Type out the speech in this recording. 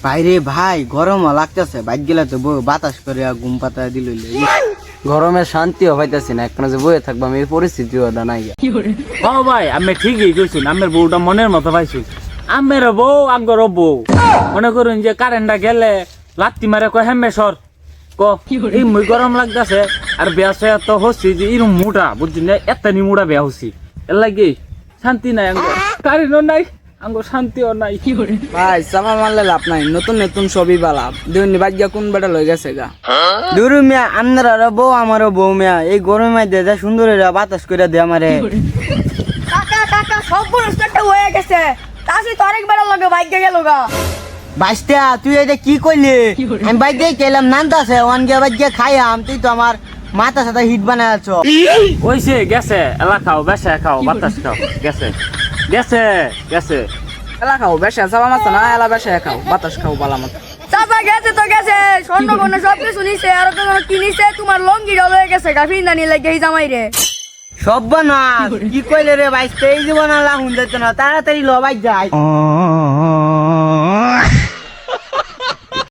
বাইরে ভাই গরম লাগতেছে, বাইক গেলে তো বাতাস করে ঘুম পাতা দিল। গরমে শান্তিও পাইতেছি না, এখন যে বয়ে থাকবো আমি এই পরিস্থিতিও নাই। ও ভাই আমি ঠিকই কইছুন, আমের বউটা মনের মতো পাইছুন। আমের বউ আঙ্গর বউ মনে করুন যে কারেন্টটা গেলে লাত্তি মারে কয় হেমে সর ক এই মুই গরম লাগতেছে। আর বেয়া সয়া তো হচ্ছি যে এরম মুটা বুঝছি না, এত্তানি মুটা বেয়া হচ্ছি। এর লাগে শান্তি নাই আঙ্গ, কারেন্টও নাই আঙ্গ, শান্তিও নাই। ভাই চাপা মারলে লাভ নাই, নতুন নতুন ছবি বালা দুই বাজ্যা কোন বেটা লই গেছে গা। দুরু মিয়া আপনারা বউ আমারও বউ মিয়া, এই গরমে দে যা সুন্দর বাতাস করে দে আমারে। কাকা কাকা সব পুরস্কারটা হয়ে গেছে, তাসি তো আরেক বেড়া লাগে বাইকে গেল গা। বাইস্তা তুই এটা কি করলি? আমি বাইক দিয়ে গেলাম নামতাছে ওয়ান গিয়ে বাইক গিয়ে খাইয়াম, তুই তো আমার মাথা সাথে হিট বানায় আছো। ওইসে গেছে এলা খাও, বেসা খাও, বাতাস খাও, গেছে গেছে গেছে। এলা খাও বেশা, চাপা মাছ না এলা বেশা খাও, বাতাস খাও বালা মতো। চাপা গেছে তো গেছে, স্বর্ণ কোনো সব কিছু নিছে, আর কোনো কিনিছে, তোমার লঙ্গি ডল হয়ে গেছে গা, ফিন্দানি লাগে এই জামাই রে। সব না কি কইলে রে বাইস্তা, এই জীবন আল্লাহ হুন যেত না, তাড়াতাড়ি ল বাইক যাই।